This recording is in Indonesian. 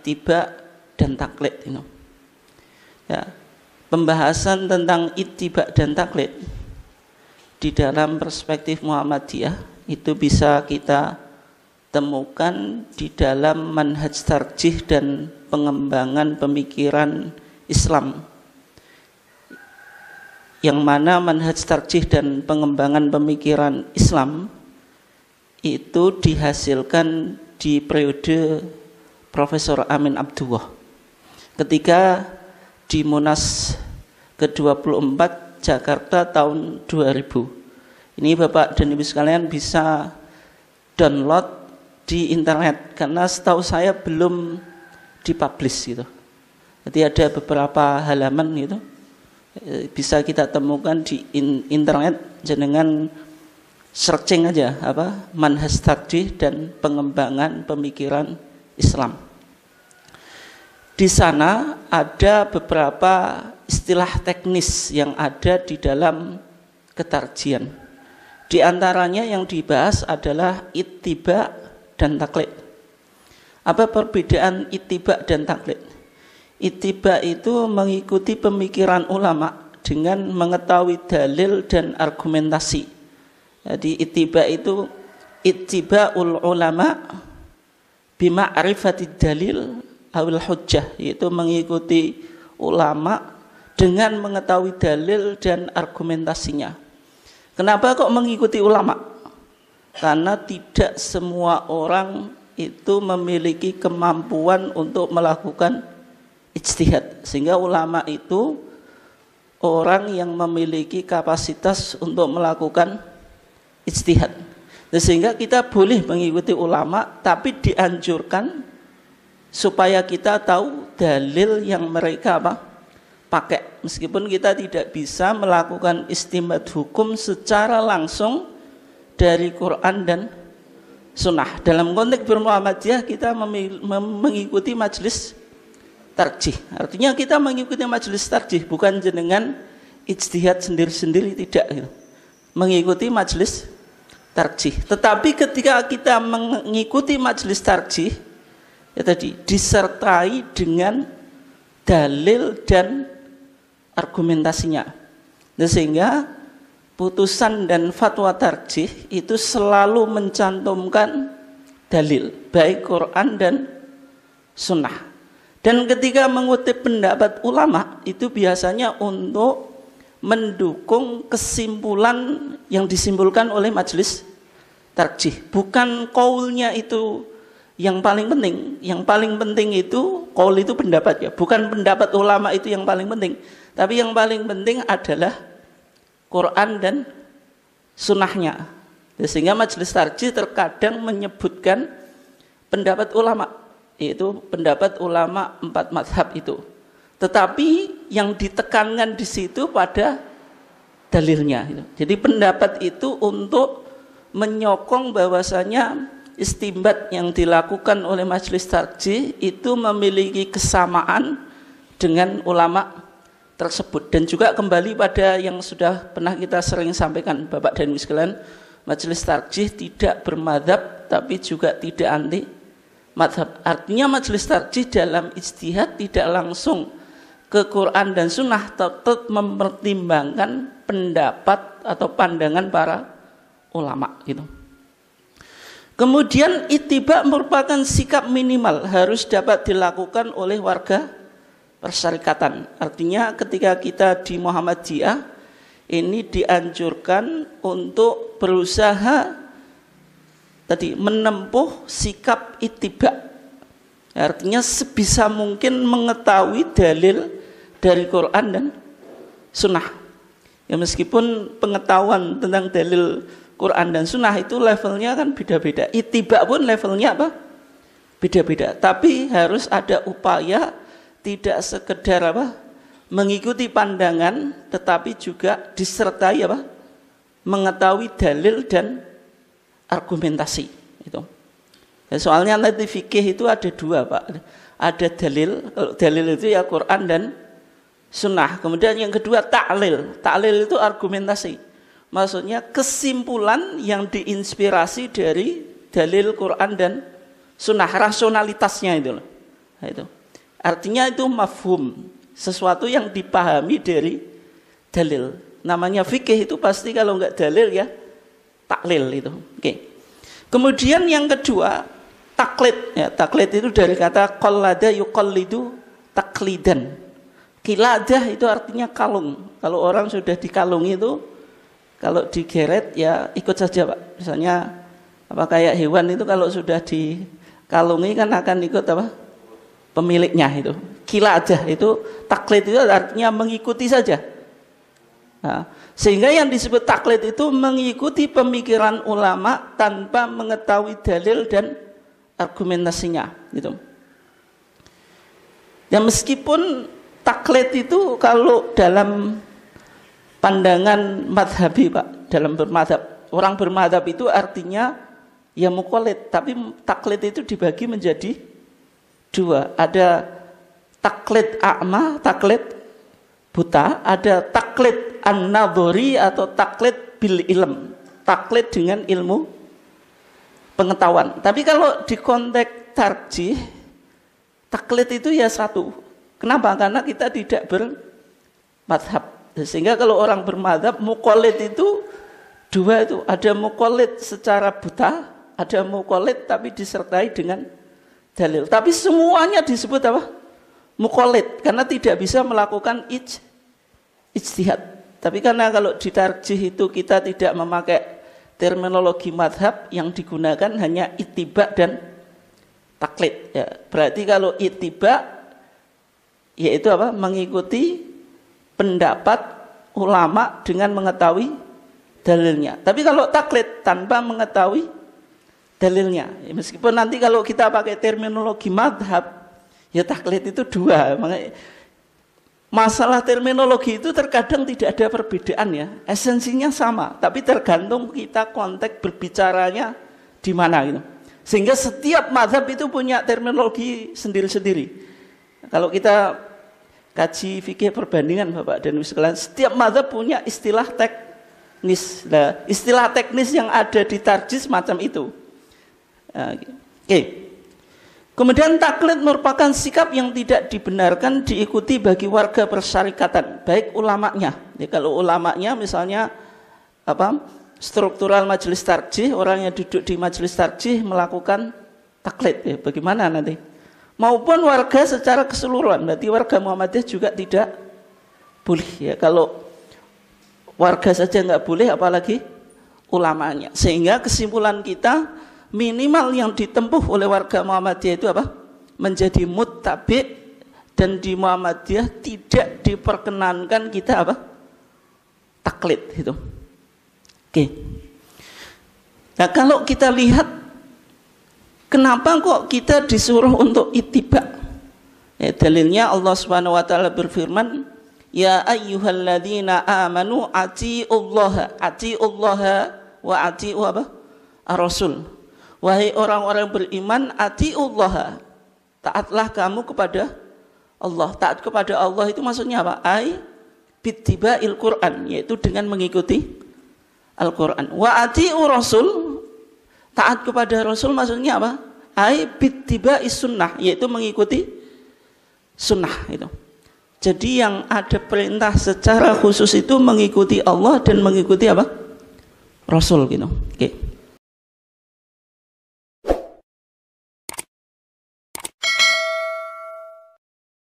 ittiba dan taklid itu. Ya, pembahasan tentang ittiba dan taklid di dalam perspektif Muhammadiyah itu bisa kita temukan di dalam manhaj tarjih dan pengembangan pemikiran Islam, yang mana manhaj tarjih dan pengembangan pemikiran Islam itu dihasilkan di periode Profesor Amin Abdullah ketika di Munas ke-24 Jakarta tahun 2000. Ini Bapak dan Ibu sekalian bisa download di internet karena setahu saya belum dipublish gitu. Jadi ada beberapa halaman gitu, bisa kita temukan di internet, jenengan searching aja apa manhaj tarjih dan pengembangan pemikiran Islam. Di sana ada beberapa istilah teknis yang ada di dalam ketarjihan. Di antaranya yang dibahas adalah ittiba dan taklid. Apa perbedaan ittiba dan taklid? Ittiba itu mengikuti pemikiran ulama dengan mengetahui dalil dan argumentasi. Jadi ittiba itu ittiba'ul ulama bima'rifatid dalil awil hujjah, yaitu mengikuti ulama dengan mengetahui dalil dan argumentasinya. Kenapa kok mengikuti ulama? Karena tidak semua orang itu memiliki kemampuan untuk melakukan ijtihad, sehingga ulama itu orang yang memiliki kapasitas untuk melakukan ijtihad. Sehingga kita boleh mengikuti ulama, tapi dianjurkan supaya kita tahu dalil yang mereka pakai, meskipun kita tidak bisa melakukan istinbat hukum secara langsung dari Quran dan Sunnah. Dalam konteks bermuhammadiyah kita mengikuti majelis tarjih. Artinya kita mengikuti majelis tarjih, bukan jenengan ijtihad sendiri-sendiri, tidak gitu. Mengikuti majelis tarjih. Tetapi ketika kita mengikuti majelis tarjih, ya tadi disertai dengan dalil dan argumentasinya. Nah, sehingga putusan dan fatwa tarjih itu selalu mencantumkan dalil, baik Quran dan Sunnah. Dan ketika mengutip pendapat ulama itu biasanya untuk mendukung kesimpulan yang disimpulkan oleh majelis tarjih. Bukan qaulnya itu yang paling penting. Yang paling penting itu qaul itu pendapat ya. Bukan pendapat ulama itu yang paling penting. Tapi yang paling penting adalah Quran dan sunnahnya. Sehingga majelis tarjih terkadang menyebutkan pendapat ulama, yaitu pendapat ulama 4 mazhab itu. Tetapi yang ditekankan di situ pada dalilnya. Jadi pendapat itu untuk menyokong bahwasanya istinbat yang dilakukan oleh majelis tarjih itu memiliki kesamaan dengan ulama tersebut. Dan juga kembali pada yang sudah pernah kita sering sampaikan Bapak dan Ibu sekalian, majelis tarjih tidak bermadzhab tapi juga tidak anti madhab. Artinya majelis tarjih dalam ijtihad tidak langsung ke Quran dan Sunnah, tetap mempertimbangkan pendapat atau pandangan para ulama gitu. Kemudian ittiba merupakan sikap minimal harus dapat dilakukan oleh warga persyarikatan. Artinya ketika kita di Muhammadiyah ini dianjurkan untuk berusaha tadi menempuh sikap ittiba. Artinya sebisa mungkin mengetahui dalil dari Quran dan Sunnah. Ya meskipun pengetahuan tentang dalil Quran dan Sunnah itu levelnya kan beda-beda. Ittiba pun levelnya apa? Beda-beda. Tapi harus ada upaya tidak sekedar mengikuti pandangan, tetapi juga disertai mengetahui dalil dan argumentasi itu. Ya, soalnya nanti fikih itu ada 2 Pak. Ada dalil, dalil itu ya Quran dan Sunnah. Kemudian yang kedua ta'lil. Ta'lil itu argumentasi. Maksudnya kesimpulan yang diinspirasi dari dalil Quran dan Sunnah, rasionalitasnya itu loh. Nah, itu. Artinya itu mafhum, sesuatu yang dipahami dari dalil. Namanya fikih itu pasti kalau enggak dalil ya taklil itu. Oke. Kemudian yang kedua, taklid. Ya, taklid itu dari kata qallada yuqallidu taklidan. Kiladah itu artinya kalung. Kalau orang sudah dikalungi itu, kalau digeret ya ikut saja Pak. Misalnya apa kayak hewan itu kalau sudah dikalungi kan akan ikut apa? Pemiliknya itu. Kiladah itu, taklid itu artinya mengikuti saja. Nah, sehingga yang disebut taklid itu mengikuti pemikiran ulama tanpa mengetahui dalil dan argumentasinya gitu. Ya meskipun taklid itu kalau dalam pandangan madhabi Pak, dalam bermadhab, orang bermadhab itu artinya ya muqallid, tapi taklid itu dibagi menjadi dua. Ada taklid a'ma, taklid buta, ada taklid an-nadhari atau taklid bil ilm, taklid dengan ilmu pengetahuan. Tapi kalau di konteks tarjih, taklid itu ya satu. Kenapa? Karena kita tidak bermadhab. Sehingga kalau orang bermadhab, muqallid itu dua itu. Ada muqallid secara buta, ada muqallid tapi disertai dengan dalil. Tapi semuanya disebut apa? Muqallid. Karena tidak bisa melakukan ijtihad. Tapi karena kalau di tarjih itu kita tidak memakai terminologi madhab, yang digunakan hanya ittiba dan taklid. Ya, berarti kalau ittiba yaitu apa? Mengikuti pendapat ulama dengan mengetahui dalilnya. Tapi kalau taklid tanpa mengetahui dalilnya, ya, meskipun nanti kalau kita pakai terminologi madhab, ya taklid itu dua. Masalah terminologi itu terkadang tidak ada perbedaan ya, esensinya sama, tapi tergantung kita konteks berbicaranya di mana gitu. Sehingga setiap madhab itu punya terminologi sendiri-sendiri. Kalau kita kaji fikih perbandingan Bapak dan Ibu sekalian, setiap mazhab punya istilah teknis. Nah, istilah teknis yang ada di tarjih semacam itu. Oke. Kemudian taklid merupakan sikap yang tidak dibenarkan diikuti bagi warga persyarikatan, baik ulamanya. Jadi kalau ulamanya misalnya apa? Struktural majelis tarjih, orang yang duduk di majelis tarjih melakukan taklid, ya, bagaimana nanti? Maupun warga secara keseluruhan, berarti warga Muhammadiyah juga tidak boleh ya. Kalau warga saja nggak boleh, apalagi ulamanya. Sehingga kesimpulan kita, minimal yang ditempuh oleh warga Muhammadiyah itu apa? Menjadi muttabi, dan di Muhammadiyah tidak diperkenankan kita apa? Taklid itu. Oke. Nah kalau kita lihat, kenapa kok kita disuruh untuk ittiba? Ya, dalilnya Allah Subhanahu wa taala berfirman, "Ya ayyuhalladzina amanu atiullaha wa atiu apa? Ar-Rasul." Wahai orang-orang beriman, atiullaha, taatlah kamu kepada Allah. Taat kepada Allah itu maksudnya apa? Ai bittiba'il Qur'an, yaitu dengan mengikuti Al-Qur'an. Wa atiu Rasul, taat kepada Rasul maksudnya apa? Ai bittiba'is sunnah, yaitu mengikuti sunnah itu. Jadi yang ada perintah secara khusus itu mengikuti Allah dan mengikuti apa? Rasul gitu. Oke.